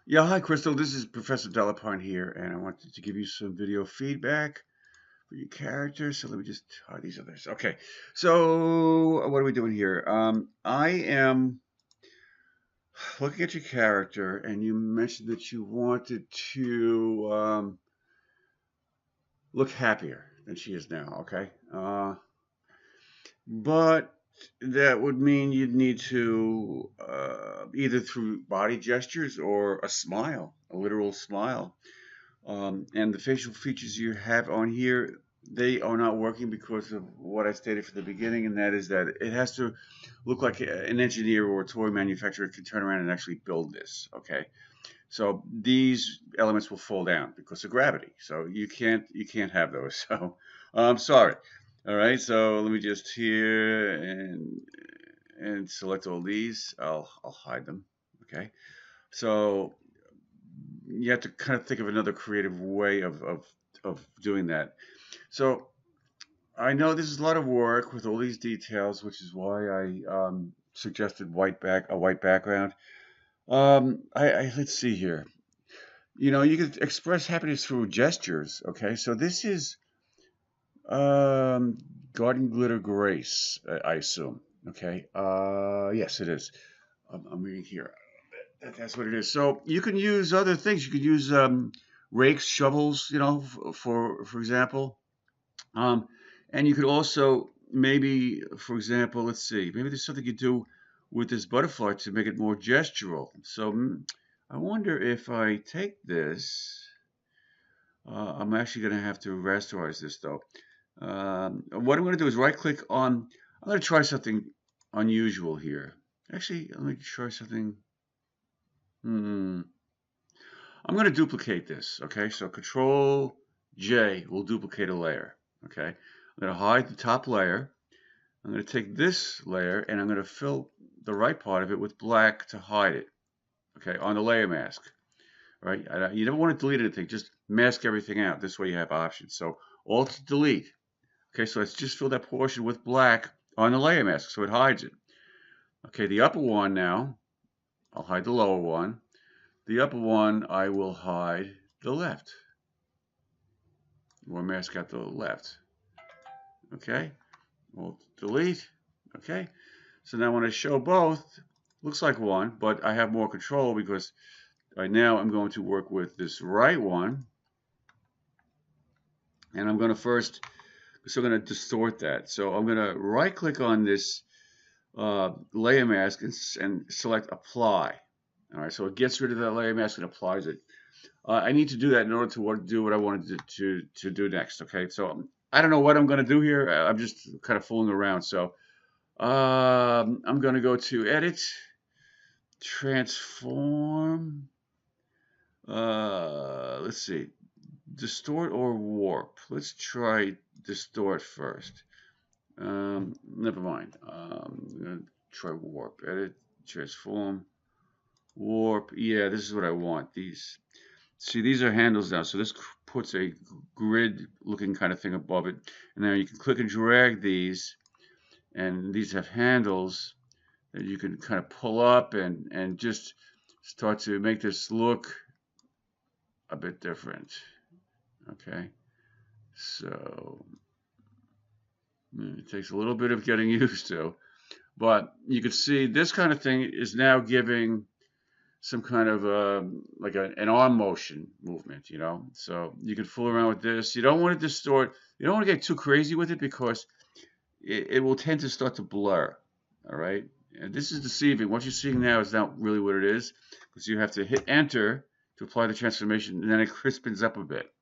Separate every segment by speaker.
Speaker 1: Yeah, hi Crystal. This is Professor Delaparne here, and I wanted to give you some video feedback for your character. So let me just hide these others. Okay, so what are we doing here? I am looking at your character, and you mentioned that you wanted to look happier than she is now. Okay, but that would mean you'd need to either through body gestures or a smile, a literal smile. And the facial features you have on here, they are not working because of what I stated from the beginning, and that is that it has to look like an engineer or a toy manufacturer can turn around and actually build this. Okay, so these elements will fall down because of gravity. So you can't have those. So I'm sorry. All right, so let me just here and select all these. I'll hide them. Okay, so you have to kind of think of another creative way of doing that. So I know this is a lot of work with all these details, which is why I suggested a white background. Let's see here. You know, you can express happiness through gestures. Okay, so this is um, Garden Glitter Grace, I assume. Okay, yes, it is. I'm reading here. That's what it is. So you can use other things. You could use rakes, shovels, you know, for example. Um, and you could also maybe, for example, let's see, maybe there's something you do with this butterfly to make it more gestural. So I wonder if I take this. I'm actually going to have to rasterize this though. What I'm going to do is right click on. I'm going to try something unusual here. Actually, let me try something. Hmm. I'm going to duplicate this. Okay, so Control J will duplicate a layer. Okay, I'm going to hide the top layer. I'm going to take this layer and I'm going to fill the right part of it with black to hide it. Okay, on the layer mask. Right, you don't want to delete anything. Just mask everything out. This way you have options. So Alt Delete. Okay, so let's just fill that portion with black on the layer mask so it hides it. Okay, the upper one now. I'll hide the lower one. The upper one, I will hide the left. Or mask out the left. Okay, we'll delete. Okay, so now when I show both, looks like one, but I have more control because right now I'm going to work with this right one, and I'm going to first, so I'm going to distort that. So I'm going to right click on this layer mask and select apply. All right, so it gets rid of that layer mask and applies it. I need to do that in order to do what I wanted to do next. Okay, so I don't know what I'm going to do here. I'm just kind of fooling around. So I'm going to go to Edit, Transform. Let's see, Distort or Warp. Let's try Distort first. Never mind. I'm going to try Warp. Edit, Transform, Warp. Yeah, this is what I want. These. See, these are handles now, so this puts a grid-looking kind of thing above it. And now you can click and drag these, and these have handles that you can kind of pull up and just start to make this look a bit different. Okay, so it takes a little bit of getting used to, but you can see this kind of thing is now giving some kind of like an arm motion movement, you know. So you can fool around with this. You don't want to distort. You don't want to get too crazy with it because it will tend to start to blur. All right. And this is deceiving. What you're seeing now is not really what it is because you have to hit enter to apply the transformation and then it crispens up a bit.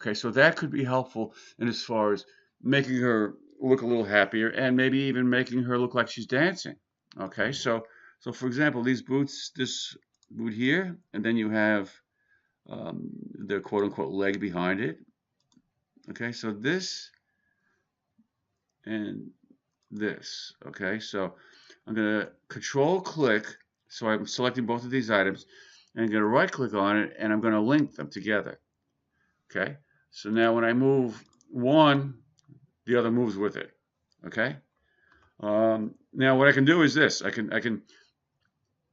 Speaker 1: Okay. So that could be helpful in as far as making her look a little happier and maybe even making her look like she's dancing. Okay. So for example, these boots, this boot here, and then you have the quote unquote leg behind it. Okay. So this and this. Okay, so I'm going to control click. So I'm selecting both of these items and I'm going to right click on it and I'm going to link them together. Okay, so now when I move one, the other moves with it. Okay, now what I can do is this. I can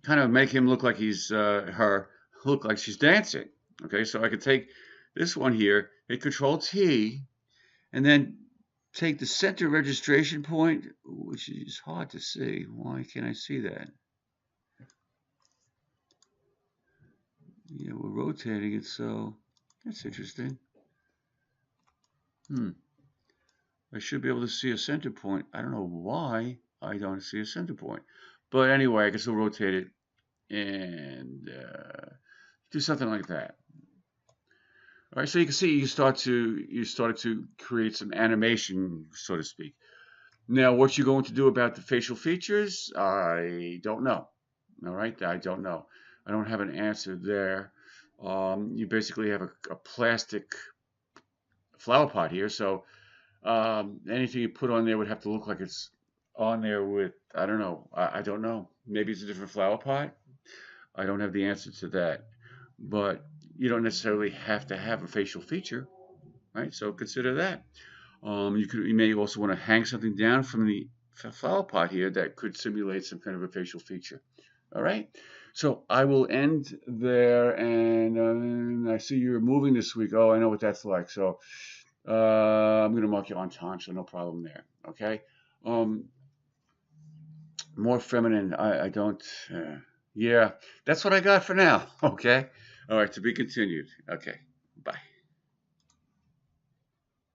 Speaker 1: kind of make him look like he's her. look like she's dancing. Okay, so I could take this one here, hit Control T, and then take the center registration point, which is hard to see. Why can't I see that? Yeah, we're rotating it, so that's interesting. Hmm. I should be able to see a center point. I don't know why I don't see a center point. But anyway, I can still rotate it and do something like that. All right, so you can see you started to create some animation, so to speak. Now, what you're going to do about the facial features, I don't know. All right, I don't know. I don't have an answer there. You basically have a plastic flower pot here, so anything you put on there would have to look like it's on there with, I don't know. I don't know. Maybe it's a different flower pot. I don't have the answer to that. But you don't necessarily have to have a facial feature, right? So consider that. You may also want to hang something down from the flower pot here that could simulate some kind of a facial feature. All right. So I will end there, and I see you're moving this week. Oh, I know what that's like. So I'm going to mark you on time, so no problem there. Okay. Um, More feminine. I don't. Yeah, that's what I got for now. Okay. All right. To be continued. Okay.